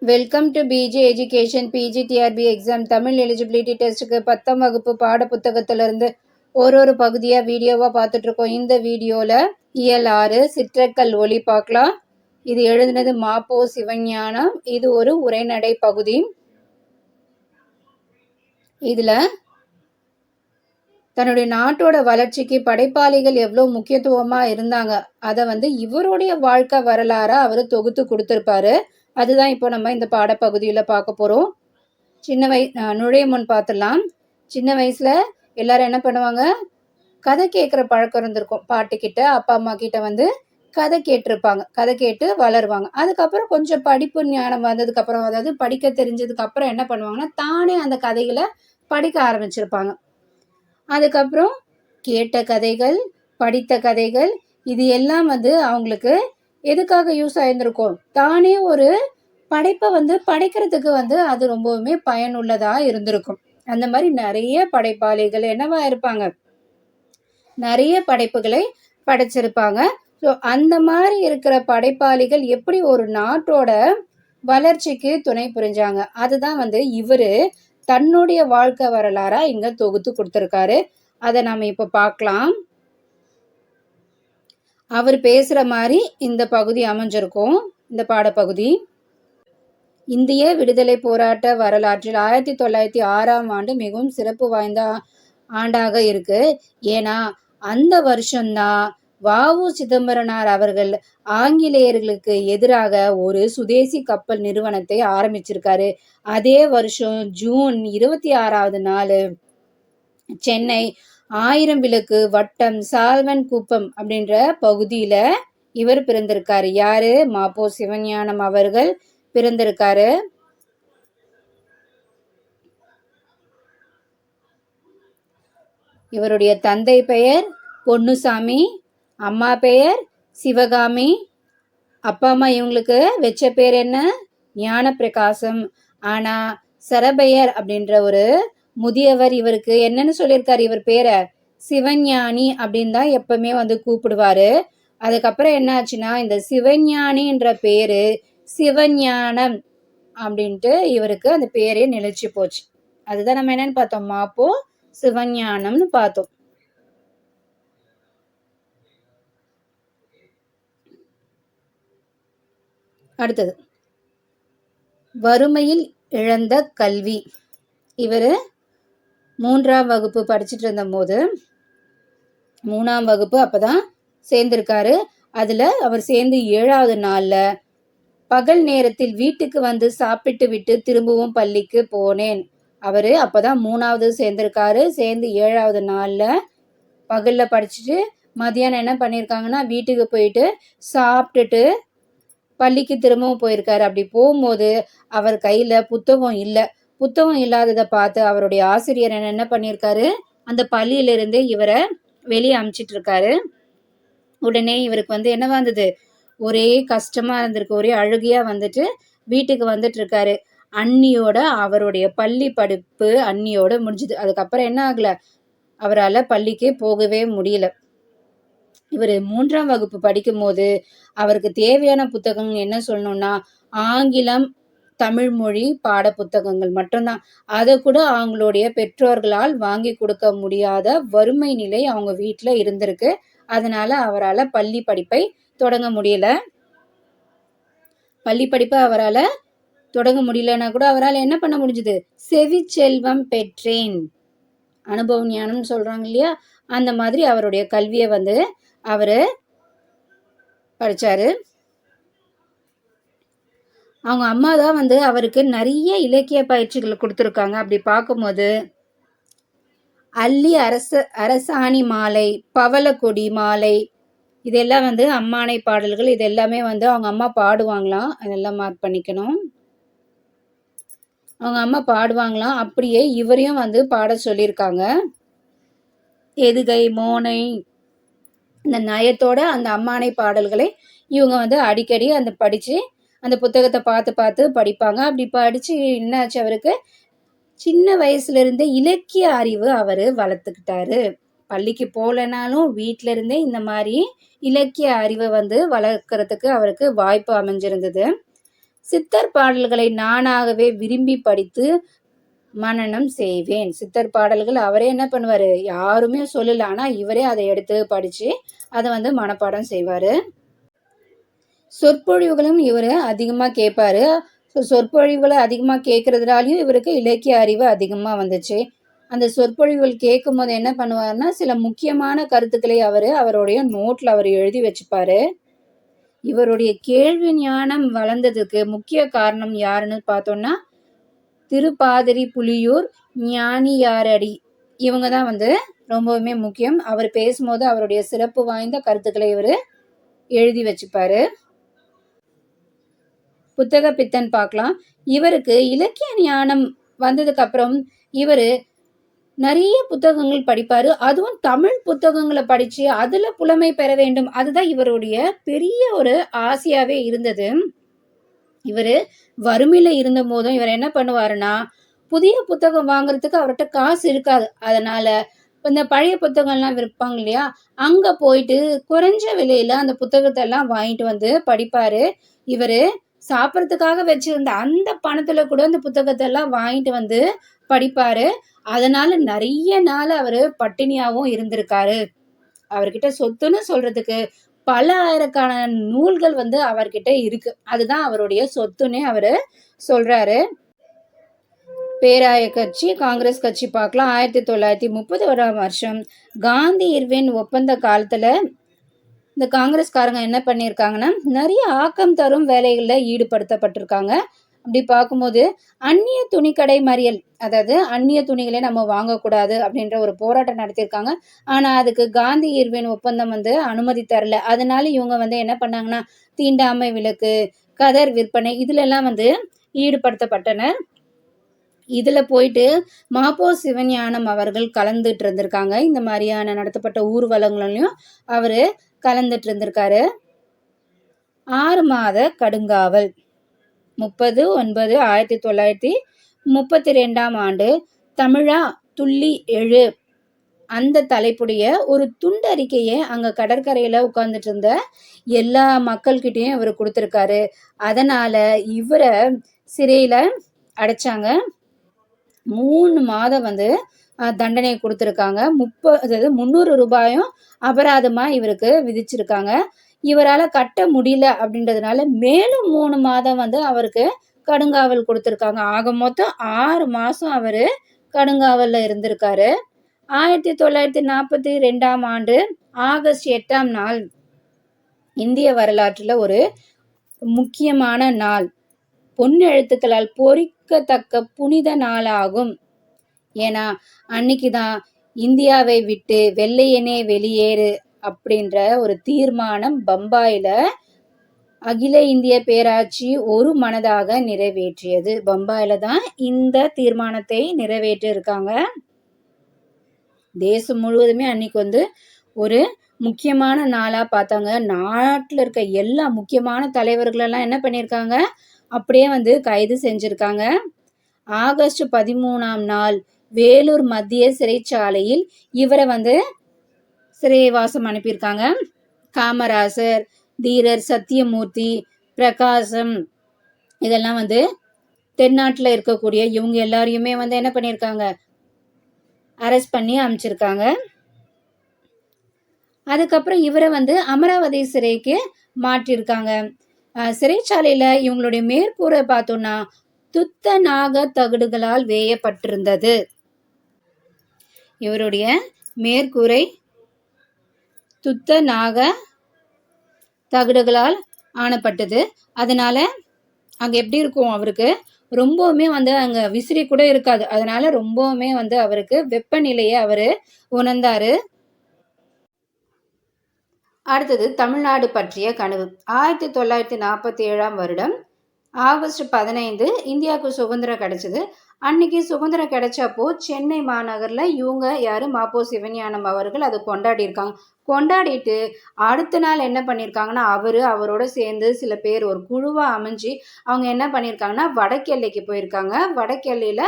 Welcome to PG education PGTRB exam Tamil eligibility டெஸ்ட்டுக்கு 10ஆம் வகுப்பு பாட புத்தகத்திலிருந்து ஒரு பகுதியாக வீடியோவாக பார்த்துட்ருக்கோம். இந்த வீடியோவில் இயல் 6 சிற்றக்கல் ஒலி பார்க்கலாம். இது எழுதினது மாப்போ சிவஞானம். இது ஒரு உரைநடை பகுதி. இதில் தன்னுடைய நாட்டோட வளர்ச்சிக்கு படைப்பாளிகள் எவ்வளோ முக்கியத்துவமாக இருந்தாங்க அதை இவருடைய வாழ்க்கை வரலாறாக அவர் தொகுத்து கொடுத்துருப்பாரு. அதுதான் இப்போ நம்ம இந்த பாடப்பகுதியில் பார்க்க போகிறோம். நுழைய முன் பார்த்துடலாம். சின்ன வயசில் எல்லாரும் என்ன பண்ணுவாங்க, கதை கேட்குற பழக்கம் இருந்திருக்கும். பாட்டுக்கிட்ட அப்பா அம்மா கிட்ட கதை கேட்டிருப்பாங்க, கதை கேட்டு வளருவாங்க. அதுக்கப்புறம் கொஞ்சம் படிப்பு ஞானம் வந்ததுக்கப்புறம், அதாவது படிக்க தெரிஞ்சதுக்கப்புறம் என்ன பண்ணுவாங்கன்னா, தானே அந்த கதைகளை படிக்க ஆரம்பிச்சிருப்பாங்க. அதுக்கப்புறம் கேட்ட கதைகள், படித்த கதைகள், இது எல்லாம் அவங்களுக்கு எதுக்காக யூஸ் ஆயிருந்திருக்கும், தானே ஒரு படைப்பை படைக்கிறதுக்கு அது ரொம்பவுமே பயனுள்ளதாக இருந்திருக்கும். அந்த மாதிரி நிறைய படைப்பாளிகள் என்னவா இருப்பாங்க, நிறைய படைப்புகளை படைச்சிருப்பாங்க. ஸோ அந்த மாதிரி இருக்கிற படைப்பாளிகள் எப்படி ஒரு நாட்டோட வளர்ச்சிக்கு துணை புரிஞ்சாங்க, அதுதான் இவர் தன்னுடைய வாழ்க்கை வரலாறா இங்க தொகுத்து கொடுத்துருக்காரு. அதை நாம இப்ப பார்க்கலாம். அவர் பேசுற மாதிரி இந்த பகுதி அமைஞ்சிருக்கும். இந்த பாடப்பகுதி இந்திய விடுதலை போராட்ட வரலாற்றில் 1906ஆம் ஆண்டு மிகவும் சிறப்பு வாய்ந்த ஆண்டாக இருக்கு. ஏன்னா அந்த வருஷம்தான் வ.உ. சிதம்பரனார் அவர்கள் ஆங்கிலேயர்களுக்கு எதிராக ஒரு சுதேசி கப்பல் நிறுவனத்தை ஆரம்பிச்சிருக்காரு. அதே வருஷம் ஜூன் 26ஆவது நாள் சென்னை 1000 விளக்கு வட்டம் சால்வன் குப்பம் அப்படின்ற பகுதியில இவர் பிறந்திருக்காரு. யாரு? மாப்போ சிவஞானம் அவர்கள் பிறந்திருக்காரு. இவருடைய தந்தை பெயர் பொன்னுசாமி, அம்மா பெயர் சிவகாமி. அப்பா அம்மா இவங்களுக்கு வச்ச பேர் என்ன? ஞான பிரகாசம். ஆனா சரபையர் அப்படின்ற ஒரு முதியவர் இவருக்கு என்னன்னு சொல்லியிருக்காரு, இவர் பேரை சிவஞானி அப்படின்னு தான் எப்பவுமே கூப்பிடுவாரு. அதுக்கப்புறம் என்ன ஆச்சுன்னா, இந்த சிவஞானின்ற பேரு சிவஞானம் அப்படின்ட்டு இவருக்கு அந்த பேரே நிலைச்சு போச்சு. அதுதான் நம்ம என்னன்னு பார்த்தோம், மாப்போ சிவஞானம்னு பார்த்தோம். அடுத்தது வறுமையில் இழந்த கல்வி. இவர் 3ஆம் வகுப்பு படிச்சுட்டு இருந்த போது, 3ஆம் வகுப்பு அப்பதான் சேர்ந்திருக்காரு. அதுல அவர் சேர்ந்து 7வது நாள்ல பகல் நேரத்தில் வீட்டுக்கு சாப்பிட்டு விட்டு திரும்பவும் பள்ளிக்கு போனேன். அவரு அப்பதான் 3வது சேர்ந்திருக்காரு. சேர்ந்து 7வது நாள்ல பகல்ல படிச்சுட்டு மதியானம் என்ன பண்ணியிருக்காங்கன்னா, வீட்டுக்கு போயிட்டு சாப்பிட்டுட்டு பள்ளிக்கு திரும்பவும் போயிருக்காரு. அப்படி போகும்போது அவர் கையில புத்தகம் இல்லை. புத்தகம் இல்லாததை பார்த்து அவருடைய ஆசிரியர் என்ன பண்ணியிருக்காரு, அந்த பள்ளியிலிருந்து இவரை வெளியே அனுப்பிச்சிட்டு இருக்காரு. உடனே இவருக்கு என்ன வந்தது, ஒரே கஷ்டமா இருந்திருக்கு, ஒரே அழுகையா வீட்டுக்கு வந்துட்டு இருக்காரு. அன்னியோட அவருடைய பள்ளி படிப்பு அன்னியோட முடிஞ்சுது. அதுக்கப்புறம் என்ன ஆகல, அவரால் பள்ளிக்கு போகவே முடியல. இவர் 3ஆம் வகுப்பு படிக்கும் போது அவருக்கு தேவையான புத்தகங்கள் என்ன சொல்லணும்னா, ஆங்கிலம், தமிழ் மொழி பாட புத்தகங்கள் மட்டும்தான். அதை கூட அவங்களுடைய பெற்றோர்களால் வாங்கி கொடுக்க முடியாத வறுமை நிலை அவங்க வீட்டுல இருந்திருக்கு. அதனால அவரால் பள்ளி படிப்பை தொடங்க முடியல. பள்ளி படிப்பை அவரால் தொடங்க முடியலன்னா கூட அவரால் என்ன பண்ண முடிஞ்சது, செவிச்செல்வம் பெற்றேன், அனுபவ ஞானம் சொல்றாங்க இல்லையா, அந்த மாதிரி அவருடைய கல்வியை அவரு படிச்சாரு. அவங்க அம்மா தான் அவருக்கு நிறைய இலக்கிய பயிற்சிகள் கொடுத்துருக்காங்க. அப்படி பார்க்கும்போது அல்லி அரசாணி மாலை, பவளக்கொடி மாலை, இதெல்லாம் அம்மானை பாடல்கள். இது எல்லாமே அவங்க அம்மா பாடுவாங்களாம். அதெல்லாம் மார்க் பண்ணிக்கணும். அவங்க அம்மா பாடுவாங்களாம். அப்படியே இவரையும் பாட சொல்லியிருக்காங்க. எதுகை மோனை, இந்த நயத்தோட அந்த அம்மானை பாடல்களை இவங்க அடிக்கடி படிச்சு அந்த புத்தகத்தை பார்த்து பார்த்து படிப்பாங்க. அப்படி படிச்சு என்னாச்சு, அவருக்கு சின்ன வயசுல இருந்தே இலக்கிய அறிவு அவரு வளர்த்துக்கிட்டாரு. பள்ளிக்கு போகலனாலும் வீட்டுல இருந்தே இந்த மாதிரி இலக்கிய அறிவை வளர்க்கறதுக்கு அவருக்கு வாய்ப்பு அமைஞ்சிருந்தது. சித்தர் பாடல்களை நானாகவே விரும்பி படித்து மனனம் செய்வேன். சித்தர் பாடல்கள் அவரே என்ன பண்ணுவாரு, யாருமே சொல்லல, ஆனா இவரே அதை எடுத்து படிச்சு அதை மனப்பாடம் செய்வாரு. சொற்பொழிவுகளும் இவரு அதிகமா கேட்பாரு. சொற்பொழிவுகளை அதிகமா கேட்கறதுனாலயும் இவருக்கு இலக்கிய அறிவு அதிகமா வந்துச்சு. அந்த சொற்பொழிவுகள் கேட்கும் போது என்ன பண்ணுவாருன்னா, சில முக்கியமான கருத்துக்களை அவருடைய நோட்ல அவர் எழுதி வச்சுப்பாரு. இவருடைய கேள்வி ஞானம் வளர்ந்ததுக்கு முக்கிய காரணம் யாருன்னு பார்த்தோம்னா, திருப்பாதிரி புலியூர் ஞானியாரடி இவங்க தான் ரொம்பவுமே முக்கியம். அவர் பேசும்போது அவருடைய சிறப்பு வாய்ந்த கருத்துக்களை இவர் எழுதி வச்சுப்பாரு. புத்தக பித்தன் பார்க்கலாம். இவருக்கு இலக்கிய ஞானம் வந்ததுக்கு அப்புறம் இவரு நிறைய புத்தகங்கள் படிப்பாரு. அதுவும் தமிழ் புத்தகங்களை படிச்சு அதுல புலமை பெற வேண்டும். அதுதான் இவருடைய பெரிய ஒரு ஆசையாவே இருந்தது. இவரு வறுமையில இருந்த போதும் இவர் என்ன பண்ணுவாருன்னா, புதிய புத்தகம் வாங்குறதுக்கு அவர்கிட்ட காசு இருக்காது. அதனால இந்த பழைய புத்தகம்லாம் விற்பாங்க இல்லையா, அங்க போயிட்டு குறைஞ்ச விலையில அந்த புத்தகத்தை எல்லாம் வாங்கிட்டு படிப்பாரு. இவரு சாப்பிட்றதுக்காக வச்சிருந்த அந்த பணத்துல கூட அந்த புத்தகத்தை எல்லாம் வாங்கிட்டு படிப்பாரு. அதனால நிறைய நாள் அவரு பட்டினியாவும் இருந்திருக்காரு. அவர்கிட்ட சொத்துன்னு சொல்றதுக்கு பல ஆயிரக்கான நூல்கள் அவர்கிட்ட இருக்கு. அதுதான் அவருடைய சொத்துன்னே அவரு சொல்றாரு. பேராய கட்சி, காங்கிரஸ் கட்சி பார்க்கலாம். 1931 காந்தி இர்வின் ஒப்பந்த காலத்துல இந்த காங்கிரஸ்காரங்க என்ன பண்ணியிருக்காங்கன்னா, நிறைய ஆக்கம் தரும் வேலைகளில் ஈடுபடுத்தப்பட்டிருக்காங்க. அப்படி பார்க்கும்போது அந்நிய துணிக்கடை மறியல், அதாவது அந்நிய துணிகளை நம்ம வாங்கக்கூடாது அப்படின்ற ஒரு போராட்டம் நடத்தியிருக்காங்க. ஆனா அதுக்கு காந்தி இர்வின் ஒப்பந்தம் அனுமதி தரல. அதனால இவங்க என்ன பண்ணாங்கன்னா, தீண்டாமை விலக்கு, கதர் விற்பனை இதுல எல்லாம் ஈடுபடுத்தப்பட்டனர். இதுல போயிட்டு மாப்போ சிவஞானம் அவர்கள் கலந்துட்டு இருந்திருக்காங்க. இந்த மாதிரியான நடத்தப்பட்ட ஊர்வலங்களையும் அவரு கலந்துட்டு இருந்திருக்காரு. 6 மாத கடுங்காவல் 30/9/1932 தமிழா துள்ளி எழு அந்த தலைப்புடைய ஒரு துண்டறிக்கையை அங்க கடற்கரையில உட்கார்ந்துட்டு இருந்த எல்லா மக்கள்கிட்டையும் இவர் கொடுத்திருக்காரு. அதனால இவரை சிறையில அடைச்சாங்க. 3 மாதம் தண்டனை கொடுத்திருக்காங்க. 300 ரூபாயும் அபராதமா இவருக்கு விதிச்சிருக்காங்க. இவரால கட்ட முடியல அப்படின்றதுனால மேலும் 3 மாதம் அவருக்கு கடுங்காவல் கொடுத்திருக்காங்க. ஆக மொத்தம் 6 மாசம் அவரு கடுங்காவல்ல இருந்திருக்காரு. 1942 ஆகஸ்ட் 8 இந்திய வரலாற்றுல ஒரு முக்கியமான நாள். பொன்னெழுத்துக்களால் பொறிக்கத்தக்க புனித நாளாகும். ஏன்னா அன்னைக்குதான் இந்தியாவை விட்டு வெள்ளையனே வெளியேறு அப்படின்ற ஒரு தீர்மானம் பம்பாயில அகில இந்திய பேராட்சி ஒரு மனதாக நிறைவேற்றியது. பம்பாயில தான் இந்த தீர்மானத்தை நிறைவேற்றி இருக்காங்க. தேசம் முழுவதுமே அன்னைக்கு ஒரு முக்கியமான நாளா பார்த்தாங்க. நாட்டுல இருக்க எல்லா முக்கியமான தலைவர்கள் எல்லாம் என்ன பண்ணிருக்காங்க, அப்படியே கைது செஞ்சிருக்காங்க. ஆகஸ்ட் 13 வேலூர் மத்திய சிறைச்சாலையில் இவரை சிறைவாசம் அனுப்பியிருக்காங்க. காமராசர், தீரர் சத்தியமூர்த்தி, பிரகாசம் இதெல்லாம் தென்னாட்டுல இருக்கக்கூடிய இவங்க எல்லாரையுமே என்ன பண்ணியிருக்காங்க, அரெஸ்ட் பண்ணி அனுப்பிச்சிருக்காங்க. அதுக்கப்புறம் இவரை அமராவதி சிறைக்கு மாற்றிருக்காங்க. சிறைச்சாலையில இவங்களுடைய மேற்கூரை பார்த்தோம்னா துத்தநாக தகடுகளால் வேயப்பட்டிருந்தது. இவருடைய மேற்கூரை துத்தநாக தகடுகளால் ஆனப்பட்டது. அதனால அங்க எப்படி இருக்கும், அவருக்கு ரொம்பவுமே அங்க விசிறி கூட இருக்காது. அதனால ரொம்பவுமே அவருக்கு வெப்பநிலையை அவரு உணர்ந்தாரு. அடுத்தது தமிழ்நாடு பற்றிய கனவு. 1947 ஆகஸ்ட் 15 இந்தியாவுக்கு சுதந்திரம் கிடைச்சது. அன்னைக்கு சுதந்திரம் கிடைச்சப்போ சென்னை மாநகர்ல இவங்க யாரு, மாப்போ சிவஞானம் அவர்கள் அதை கொண்டாடியிருக்காங்க. கொண்டாடிட்டு அடுத்த நாள் என்ன பண்ணியிருக்காங்கன்னா, அவரோட சேர்ந்து சில பேர் ஒரு குழுவா அமைஞ்சு அவங்க என்ன பண்ணியிருக்காங்கன்னா வடக்கெல்லைக்கு போயிருக்காங்க. வடக்கெல்லையில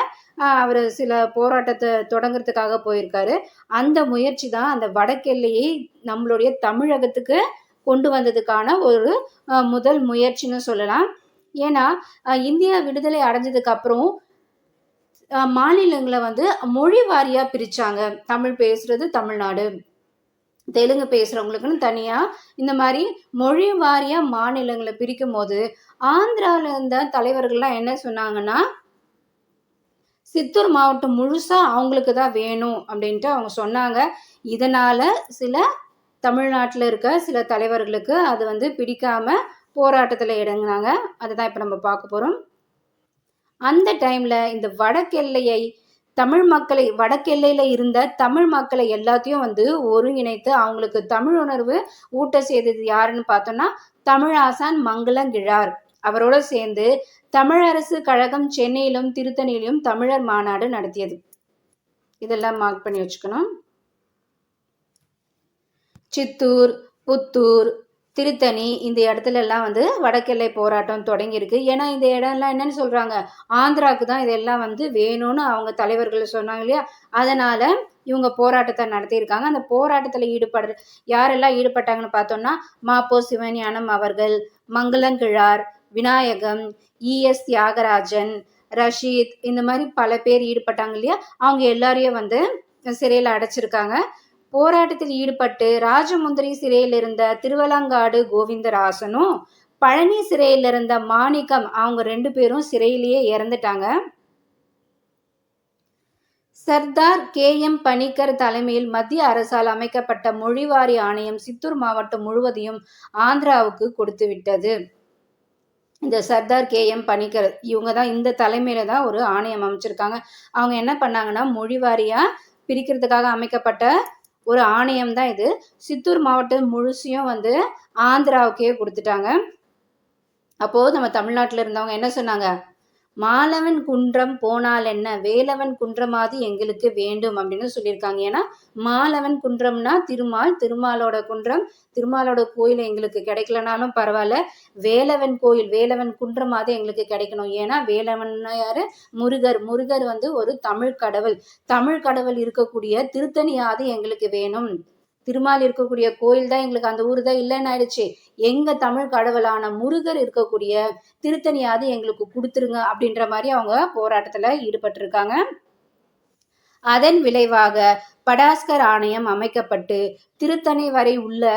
அவர் சில போராட்டத்தை தொடங்குறதுக்காக போயிருக்காரு. அந்த முயற்சி தான் அந்த வடக்கெல்லையை நம்மளுடைய தமிழகத்துக்கு கொண்டு வந்ததுக்கான ஒரு முதல் முயற்சின்னு சொல்லலாம். ஏன்னா இந்தியா விடுதலை அடைஞ்சதுக்கு அப்புறம் மாநிலங்களை வந்து மொழி வாரியா பிரிச்சாங்க. தமிழ் பேசுறது தமிழ்நாடு, தெலுங்கு பேசுறவங்களுக்குன்னு தனியா இந்த மாதிரி மொழி வாரியா மாநிலங்களை பிரிக்கும் போது ஆந்திரால இருந்த தலைவர்கள்லாம் என்ன சொன்னாங்கன்னா, சித்தூர் மாவட்டம் முழுசா அவங்களுக்கு தான் வேணும் அப்படின்ட்டு அவங்க சொன்னாங்க. இதனால சில தமிழ்நாட்டில் இருக்க சில தலைவர்களுக்கு அது வந்து பிடிக்காம போராட்டத்தில் இறங்குனாங்க. அதுதான் இப்போ நம்ம பார்க்க போறோம். அந்த டைம்ல இந்த வடக்கெல்லையை தமிழ் மக்களை வடக்கெல்லையில இருந்த தமிழ் மக்களை எல்லாத்தையும் வந்து ஒருங்கிணைத்து அவங்களுக்கு தமிழ் உணர்வு ஊட்ட செய்தது யாருன்னு பார்த்தோம்னா தமிழாசான் மங்களங்கிழார். அவரோட சேர்ந்து தமிழரசு கழகம் சென்னையிலும் திருத்தணியிலும் தமிழர் மாநாடு நடத்தியது. இதெல்லாம் மார்க் பண்ணி வச்சுக்கணும். சித்தூர், புத்தூர், திருத்தணி இந்த இடத்துல எல்லாம் வந்து வடக்கெல்லை போராட்டம் தொடங்கியிருக்கு. ஏன்னா இந்த இடம்லாம் என்னன்னு சொல்றாங்க, ஆந்திராவுக்கு தான் இதெல்லாம் வந்து வேணும்னு அவங்க தலைவர்கள் சொன்னாங்க இல்லையா, அதனால இவங்க போராட்டத்தை நடத்தியிருக்காங்க. அந்த போராட்டத்தில் யாரெல்லாம் ஈடுபட்டாங்கன்னு பார்த்தோம்னா மாப்போ சிவஞானம் அவர்கள், மங்களங்கிழார், விநாயகம், இஎஸ் தியாகராஜன், ரஷீத் இந்த மாதிரி பல பேர் ஈடுபட்டாங்க இல்லையா, அவங்க எல்லாரையும் வந்து சிறையில் அடைச்சிருக்காங்க. போராட்டத்தில் ஈடுபட்டு ராஜமுந்திரி சிறையில் இருந்த திருவலங்காடு கோவிந்தராசனும் பழனி சிறையில் இருந்த மாணிக்கம் அவங்க 2 பேரும் சிறையிலேயே இறந்துட்டாங்க. சர்தார் KM பணிக்கர் தலைமையில் மத்திய அரசால் அமைக்கப்பட்ட மொழிவாரி ஆணையம் சித்தூர் மாவட்டம் முழுவதையும் ஆந்திராவுக்கு கொடுத்து விட்டது. இந்த சர்தார் KM பணிக்கர் இவங்க தான் இந்த தலைமையில தான் ஒரு ஆணையம் அமைச்சிருக்காங்க. அவங்க என்ன பண்ணாங்கன்னா மொழிவாரியா பிரிக்கிறதுக்காக அமைக்கப்பட்ட ஒரு ஆணையம் தான் இது. சித்தூர் மாவட்டம் முழுசையும் வந்து ஆந்திராவுக்கே கொடுத்துட்டாங்க. அப்போ நம்ம தமிழ்நாட்டில் இருந்தவங்க என்ன சொன்னாங்க, மாலவன் குன்றம் போனால் என்ன, வேலவன் குன்றமாவது எங்களுக்கு வேண்டும் அப்படின்னு சொல்லியிருக்காங்க. ஏன்னா மாலவன் குன்றம்னா திருமாலோட குன்றம், திருமாலோட கோயில் எங்களுக்கு கிடைக்கலனாலும் பரவாயில்ல, வேலவன் கோயில் வேலவன் குன்றமாவது எங்களுக்கு கிடைக்கணும். ஏன்னா வேலவன் யாரு, முருகர் வந்து ஒரு தமிழ் கடவுள் இருக்கக்கூடிய திருத்தணியாவது எங்களுக்கு வேணும். திருமால் இருக்கக்கூடிய கோயில் தான் எங்களுக்கு அந்த ஊர் தான் இல்லைன்னு ஆயிடுச்சு, எங்க தமிழ் கடவுளான முருகர் இருக்கக்கூடிய திருத்தணியாவது எங்களுக்கு கொடுத்துருங்க அப்படின்ற மாதிரி அவங்க போராட்டத்துல ஈடுபட்டிருக்காங்க. அதன் விளைவாக படாஸ்கர் ஆணையம் அமைக்கப்பட்டு திருத்தணி வரை உள்ள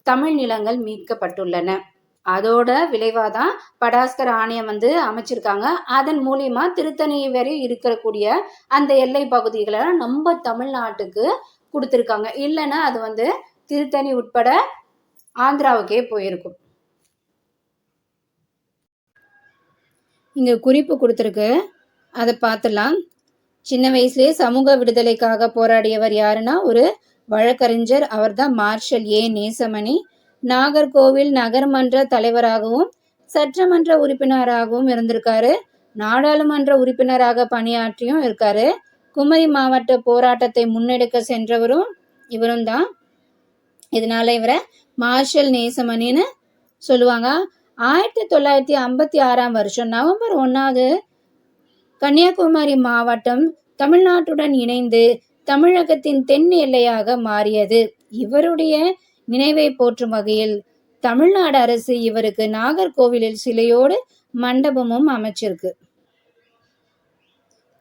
தமிழ் நிலங்கள் மீட்கப்பட்டுள்ளன. அதோட விளைவாதான் படாஸ்கர் ஆணையம் வந்து அமைச்சிருக்காங்க. அதன் மூலியமா திருத்தணி வரை இருக்கக்கூடிய அந்த எல்லை பகுதிகளை நம்ம தமிழ்நாட்டுக்கு கொடுத்துருக்காங்க. இல்லைன்னா அது வந்து திருத்தணி உட்பட ஆந்திராவுக்கே போயிருக்கும். இங்க குறிப்பு கொடுத்துருக்கு, அதை பார்த்துலாம். சின்ன வயசுலேயே சமூக விடுதலைக்காக போராடியவர் யாருன்னா ஒரு வழக்கறிஞர். அவர் தான் மார்ஷல் நேசமணி. நாகர்கோவில் நகர்மன்ற தலைவராகவும் சட்டமன்ற உறுப்பினராகவும் இருந்திருக்காரு. நாடாளுமன்ற உறுப்பினராக பணியாற்றியும் இருக்காரு. குமரி மாவட்ட போராட்டத்தை முன்னெடுக்க சென்றவரும் இவரும் தான். இதனால இவரை மார்ஷல் நேசமணின்னு சொல்லுவாங்க. 1956 நவம்பர் 1 கன்னியாகுமரி மாவட்டம் தமிழ்நாட்டுடன் இணைந்து தமிழகத்தின் தென் எல்லையாக மாறியது. இவருடைய நினைவை போற்றும் வகையில் தமிழ்நாடு அரசு இவருக்கு நாகர்கோவிலில் சிலையோடு மண்டபமும் அமைச்சிருக்கு.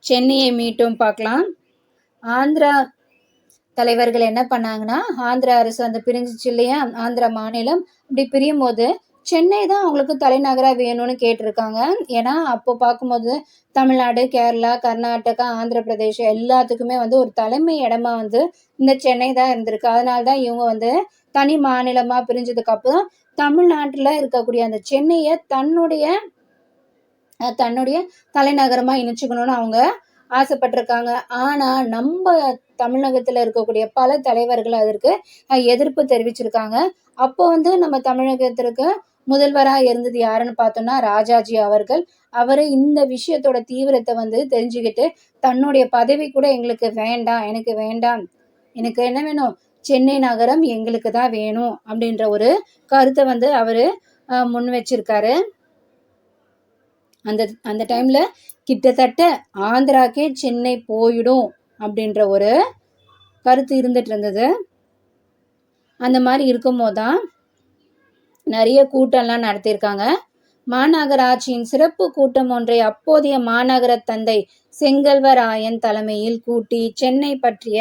சென்னையை மீட்டும் பார்க்கலாம். ஆந்திரா தலைவர்கள் என்ன பண்ணாங்கன்னா, ஆந்திரா அரசு அந்த பிரிஞ்சிச்சு இல்லையா, ஆந்திரா மாநிலம் அப்படி பிரியும் போது சென்னை தான் அவங்களுக்கு தலைநகரா வேணும்னு கேட்டிருக்காங்க. ஏன்னா அப்போ பார்க்கும்போது தமிழ்நாடு, கேரளா, கர்நாடகா, ஆந்திர பிரதேசம் எல்லாத்துக்குமே வந்து ஒரு தலைமை இடமா வந்து இந்த சென்னை தான் இருந்திருக்கு. அதனால தான் இவங்க வந்து தனி மாநிலமா பிரிஞ்சதுக்கு அப்புறம் தமிழ்நாட்டுல இருக்கக்கூடிய அந்த சென்னையை தன்னுடைய தலைநகரமா இணைச்சுக்கணும்னு அவங்க ஆசைப்பட்டிருக்காங்க. ஆனா நம்ம தமிழகத்துல இருக்கக்கூடிய பல தலைவர்கள் அதற்கு எதிர்ப்பு தெரிவிச்சிருக்காங்க. அப்போ வந்து நம்ம தமிழகத்திற்கு முதல்வராக இருந்தது யாருன்னு பார்த்தோம்னா ராஜாஜி அவர்கள். அவரு இந்த விஷயத்தோட தீவிரத்தை வந்து தெரிஞ்சுக்கிட்டு தன்னுடைய பதவி கூட எங்களுக்கு வேண்டாம், எனக்கு என்ன வேணும், சென்னை நகரம் எங்களுக்கு தான் வேணும் அப்படின்ற ஒரு கருத்தை வந்து அவரு முன் வச்சிருக்காரு. அந்த டைம்ல கிட்டத்தட்ட ஆந்திராக்கே சென்னை போயிடும் அப்படின்ற ஒரு கருத்து இருந்துட்டு இருந்தது. அந்த மாதிரி இருக்கும் போதுதான் நிறைய கூட்டம்லாம் நடத்தியிருக்காங்க. மாநகராட்சியின் சிறப்பு கூட்டம் ஒன்றை அப்போதைய மாநகர தந்தை செங்கல்வராயன் தலைமையில் கூட்டி சென்னை பற்றிய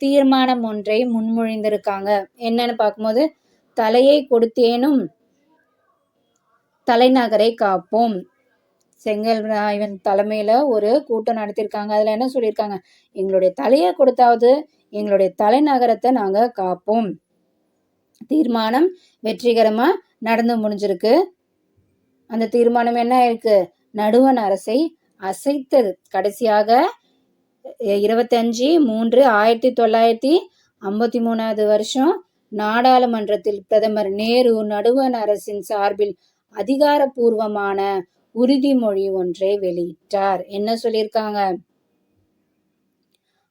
தீர்மானம் ஒன்றை முன்மொழிந்திருக்காங்க. என்னன்னு பார்க்கும்போது, தலையை கொடுத்தேனும் தலைநகரை காப்போம். செங்கல்வராயன் தலைமையில ஒரு கூட்டம் நடத்தியிருக்காங்க. அதுல என்ன சொல்லியிருக்காங்க, எங்களுடைய தலையை கொடுத்தாவது எங்களுடைய தலைநகரத்தை நாங்க காப்போம். தீர்மானம் வெற்றிகரமா நடந்து முடிஞ்சிருக்கு. அந்த தீர்மானம் என்ன இருக்கு, நடுவண் அரசை அசைத்தது. கடைசியாக 25/3/1953 வருஷம் நாடாளுமன்றத்தில் பிரதமர் நேரு நடுவண் அரசின் சார்பில் அதிகாரப்பூர்வமான உறுதிமொழி ஒன்றை வெளியிட்டார். என்ன சொல்லியிருக்காங்க,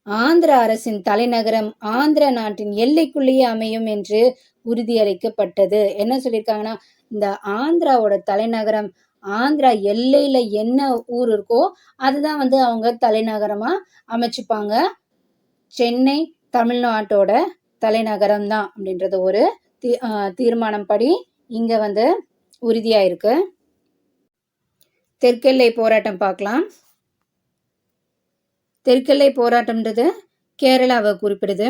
ஆந்திர அரசின் தலைநகரம் ஆந்திர நாட்டின் எல்லைக்குள்ளேயே அமையும் என்று உறுதியளிக்கப்பட்டது. என்ன சொல்லியிருக்காங்கன்னா, இந்த ஆந்திராவோட தலைநகரம் ஆந்திரா எல்லையில என்ன ஊர் இருக்கோ அதுதான் அவங்க தலைநகரமா அமைச்சுப்பாங்க. சென்னை தமிழ்நாட்டோட தலைநகரம் தான் அப்படின்றது ஒரு தீர்மானம் படி இங்க உறுதியா இருக்கு. தெற்கெல்லை போராட்டம் பார்க்கலாம். தெற்கெல்லை போராட்டம்ன்றது கேரளாவை குறிப்பிடுது.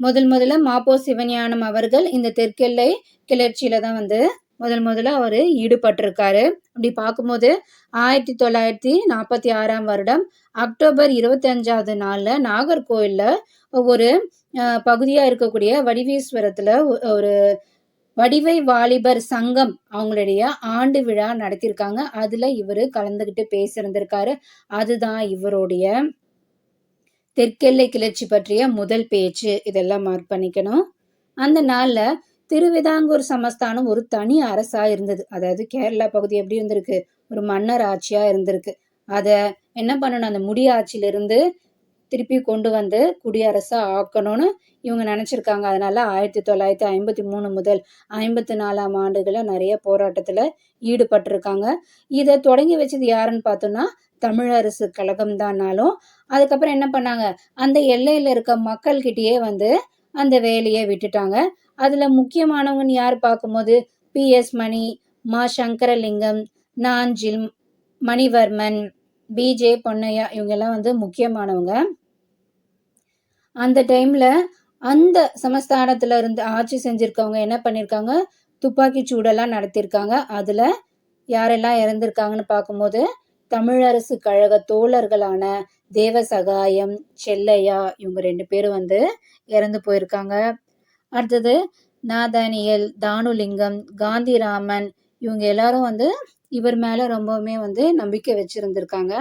முதல்ல மாப்போ சிவஞானம் அவர்கள் இந்த தெற்கெல்லை கிளர்ச்சியில தான் முதல்ல அவரு ஈடுபட்டிருக்காரு. அப்படி பார்க்கும்போது 1946 வருடம் அக்டோபர் 25வது நாள்ல நாகர்கோயில்ல ஒரு பகுதியா இருக்கக்கூடிய வடிவீஸ்வரத்துல ஒரு வடிவை வாலிபர் சங்கம் அவங்களுடைய ஆண்டு விழா நடத்தியிருக்காங்க. அதுல இவரு கலந்துகிட்டு பேசியிருந்திருக்காரு. அதுதான் இவருடைய தெற்கெல்லை கிளர்ச்சி பற்றிய முதல் பேச்சு. இதெல்லாம் மார்க் பண்ணிக்கணும். அந்த நாள்ல திருவிதாங்கூர் சமஸ்தானம் ஒரு தனி அரசா இருந்தது. அதாவது கேரளா பகுதி எப்படி இருந்திருக்கு, ஒரு மன்னர் ஆட்சியா இருந்திருக்கு. அத என்ன பண்ணணும், அந்த முடியாட்சியிலிருந்து திருப்பி கொண்டு குடியரசா ஆக்கணும்னு இவங்க நினைச்சிருக்காங்க. அதனால 1953 முதல் 54 ஆண்டுகள நிறைய போராட்டத்துல ஈடுபட்டிருக்காங்க. இதை தொடங்கி வச்சது யாருன்னு பார்த்தோம்னா தமிழரசு கழகம் தான்னாலும் அதுக்கப்புறம் என்ன பண்ணாங்க, அந்த எல்லையில இருக்க மக்கள் கிட்டயே அந்த வேலையை விட்டுட்டாங்க. அதுல முக்கியமானவங்க யார் பார்க்கும்போது PS மணி, மா சங்கரலிங்கம், நாஞ்சில், மணிவர்மன், BJ பொன்னையா இவங்க எல்லாம் முக்கியமானவங்க. அந்த டைம்ல அந்த சமஸ்தானத்துல இருந்து ஆட்சி செஞ்சிருக்கவங்க என்ன பண்ணிருக்காங்க, துப்பாக்கி சூடெல்லாம் நடத்திருக்காங்க. அதுல யாரெல்லாம் இறந்திருக்காங்கன்னு பார்க்கும்போது தமிழரசு கழக தோழர்களான தேவசகாயம், செல்லையா இவங்க 2 பேரும் இறந்து போயிருக்காங்க. அடுத்தது நாதானியல், தானுலிங்கம், காந்திராமன் இவங்க எல்லாரும் இவர் மேல ரொம்பவுமே நம்பிக்கை வச்சிருந்திருக்காங்க.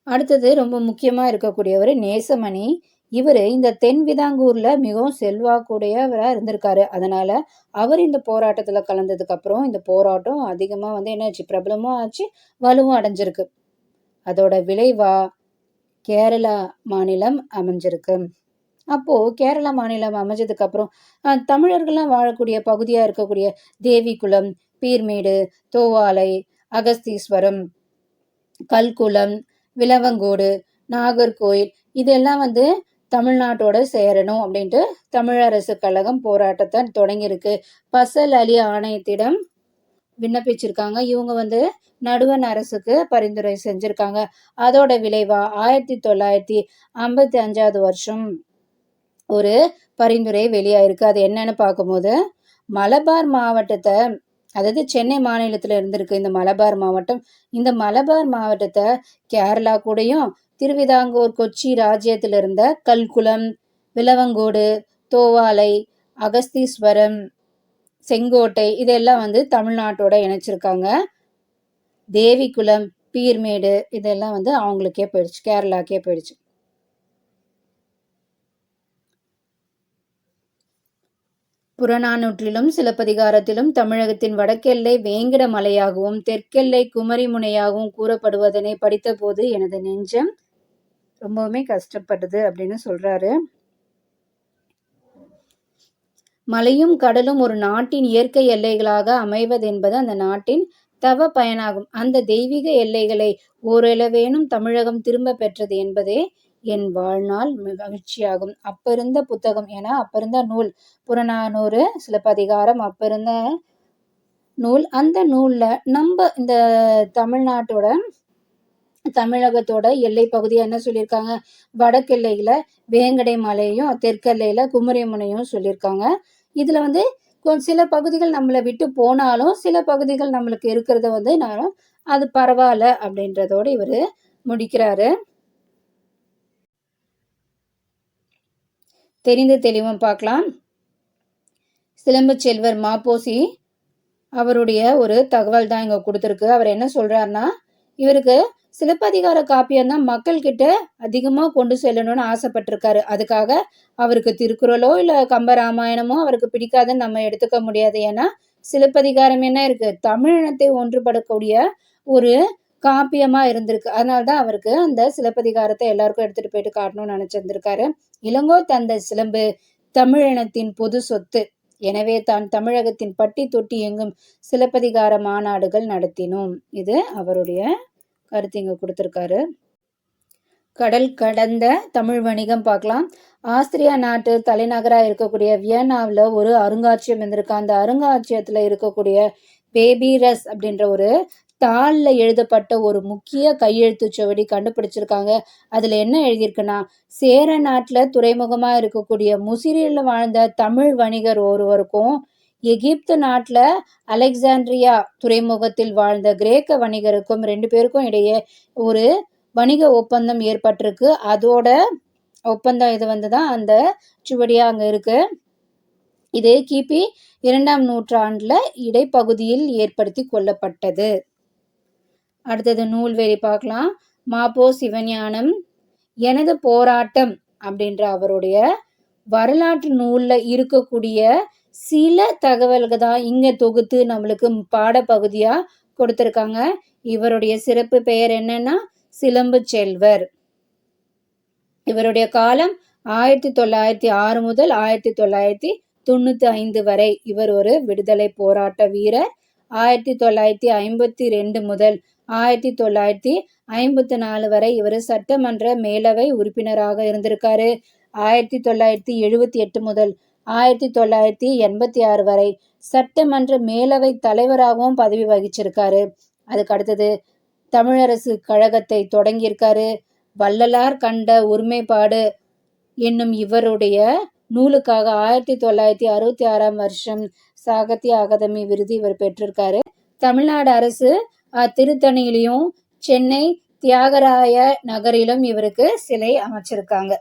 அடுத்தது ரொம்ப முக்கியமா இருக்கக்கூடியவர் நேசமணி. இவரு இந்த தென் விதாங்கூர்ல மிகவும் செல்வாக்குடையவரா இருந்திருக்காரு. அதனால அவர் இந்த போராட்டத்துல கலந்ததுக்கு அப்புறம் இந்த போராட்டம் அதிகமா என்னாச்சு, பிரபலமும் ஆச்சு, வலுவும் அடைஞ்சிருக்கு. அதோட விளைவா கேரளா மாநிலம் அமைஞ்சிருக்கு. அப்போ கேரளா மாநிலம் அமைஞ்சதுக்கு அப்புறம் தமிழர்கள்லாம் வாழக்கூடிய பகுதியா இருக்கக்கூடிய தேவிகுளம், பீர்மேடு, தோவாலை, அகஸ்தீஸ்வரம், கல்குளம், விளவங்கோடு, நாகர்கோயில் இதெல்லாம் தமிழ்நாட்டோட சேரணும் அப்படின்ட்டு தமிழரசு கழகம் போராட்டத்தை தொடங்கியிருக்கு. பசல் அலி ஆணையத்திடம் விண்ணப்பிச்சிருக்காங்க. இவங்க நடுவண் அரசுக்கு பரிந்துரை செஞ்சிருக்காங்க. அதோட விளைவா 1955 வருஷம் ஒரு பரிந்துரை வெளியாயிருக்கு. அது என்னன்னு பார்க்கும்போது மலபார் மாவட்டத்தை, அதாவது சென்னை மாநிலத்துல இருந்திருக்கு இந்த மலபார் மாவட்டம். இந்த மலபார் மாவட்டத்தை கேரளா கூடயும் திருவிதாங்கூர் கொச்சி ராஜ்யத்தில் இருந்த கல்குளம், விளவங்கோடு, தோவாலை, அகஸ்தீஸ்வரம், செங்கோட்டை இதெல்லாம் தமிழ்நாட்டோட இணைச்சிருக்காங்க. தேவிகுளம், பீர்மேடு இதெல்லாம் அவங்களுக்கே போயிடுச்சு, கேரளாக்கே போயிடுச்சு. புறநானூற்றிலும் சிலப்பதிகாரத்திலும் தமிழகத்தின் வடக்கெல்லை வேங்கட மலையாகவும் தெற்கெல்லை குமரி முனையாகவும் கூறப்படுவதனை படித்த போது எனது நெஞ்சம் ரொம்பவுமே கஷ்டப்படுது அப்படின்னு சொல்றாரு. மலையும் கடலும் ஒரு நாட்டின் இயற்கை எல்லைகளாக அமைவதென்பது அந்த நாட்டின் தவ பயனாகும். அந்த தெய்வீக எல்லைகளை ஓரளவேனும் தமிழகம் திரும்ப பெற்றது என்பதே என் வாழ்நாள் மகிழ்ச்சியாகும். அப்ப இருந்த புத்தகம், ஏன்னா அப்ப இருந்த நூல் புறநானூறு, சிலப்பதிகாரம் அப்ப இருந்த நூல். அந்த நூல்ல நம்ம இந்த தமிழகத்தோட எல்லை பகுதியா என்ன சொல்லியிருக்காங்க, வடக்கெல்லையில வேங்கடை மலையும் தெற்கெல்லையில குமரிமுனையும் சொல்லியிருக்காங்க. இதுல வந்து சில பகுதிகள் நம்மளை விட்டு போனாலும் சில பகுதிகள் நம்மளுக்கு இருக்கிறத வந்து அது பரவாயில்ல அப்படின்றதோட இவரு முடிக்கிறாரு. தெரிந்து தெளிவும் பார்க்கலாம். சிலம்பு செல்வர் மாப்போசி அவருடைய ஒரு தகவல் தான் இங்க கொடுத்துருக்கு. அவர் என்ன சொல்றாருன்னா, இவருக்கு சிலப்பதிகார காப்பியம் தான் மக்கள் கிட்ட அதிகமா கொண்டு செல்லணும்னு ஆசைப்பட்டிருக்காரு. அதுக்காக அவருக்கு திருக்குறளோ இல்ல கம்பராமாயணமோ அவருக்கு பிடிக்காதுன்னு நம்ம எடுத்துக்க முடியாது. ஏன்னா சிலப்பதிகாரம் என்ன இருக்கு, தமிழினத்தை ஒன்றுபடக்கூடிய ஒரு காப்பியமா இருந்திருக்கு. அதனால்தான் அவருக்கு அந்த சிலப்பதிகாரத்தை எல்லாருக்கும் எடுத்துட்டு போயிட்டு காட்டணும்னு நினைச்சிருந்திருக்காரு. இளங்கோ தந்த சிலம்பு தமிழினத்தின் பொது சொத்து. எனவே தான் தமிழகத்தின் பட்டி தொட்டி எங்கும் சிலப்பதிகார மாநாடுகள் நடத்தினோம். இது அவருடைய கருத்து இங்க கொடுத்திருக்காரு. கடல் கடந்த தமிழ் வணிகம் பார்க்கலாம். ஆஸ்திரியா நாட்டு தலைநகரா இருக்கக்கூடிய வியன்னாவில் ஒரு அருங்காட்சியகம் இருந்திருக்கு. அந்த அருங்காட்சியகத்துல இருக்கக்கூடிய பேபிரஸ் அப்படின்ற ஒரு தாள்ல எழுதப்பட்ட ஒரு முக்கிய கையெழுத்து சுவடி கண்டுபிடிச்சிருக்காங்க. அதுல என்ன எழுதியிருக்குன்னா, சேர நாட்டுல துறைமுகமா இருக்கக்கூடிய முசிறியில் வாழ்ந்த தமிழ் வணிகர் ஒருவருக்கும் எகிப்து நாட்டுல அலெக்சாண்ட்ரியா துறைமுகத்தில் வாழ்ந்த கிரேக்க வணிகருக்கும் 2 பேருக்கும் இடையே ஒரு வணிக ஒப்பந்தம் ஏற்பட்டிருக்கு. அதோட ஒப்பந்தம் இது வந்துதான் அந்த சுவடியா அங்க இருக்கு. இது கிபி 2ஆம் நூற்றாண்டுல இடைப்பகுதியில் ஏற்படுத்தி கொள்ளப்பட்டது. அடுத்தது நூல்வெளி பார்க்கலாம். மாப்போ சிவஞானம் எனது போராட்டம் அப்படின்ற அவருடைய வரலாற்று நூல்ல இருக்கக்கூடிய சில தகவல்கள் தான் இங்க தொகுத்து நம்மளுக்கு பாடப்பகுதியா கொடுத்திருக்காங்க. இவருடைய சிறப்பு பெயர் என்னன்னா சிலம்பு செல்வர். இவருடைய காலம் 1906 முதல் 1995 வரை. இவர் ஒரு விடுதலை போராட்ட வீரர். 1952 முதல் 1954 வரை இவர் சட்டமன்ற மேலவை உறுப்பினராக இருந்திருக்காரு. 1978 முதல் 1986 வரை சட்டமன்ற மேலவை தலைவராகவும் பதவி வகிச்சிருக்காரு. அதுக்கு அடுத்தது தமிழரசு கழகத்தை தொடங்கியிருக்காரு. வள்ளலார் கண்ட ஒருமைப்பாடு என்னும் இவருடைய நூலுக்காக 1966ஆம் வருஷம் சாகித்ய அகாதமி விருது இவர் பெற்றிருக்காரு. தமிழ்நாடு அரசு திருத்தணியிலும் சென்னை தியாகராய நகரிலும் இவருக்கு சிலை அமைச்சிருக்காங்க.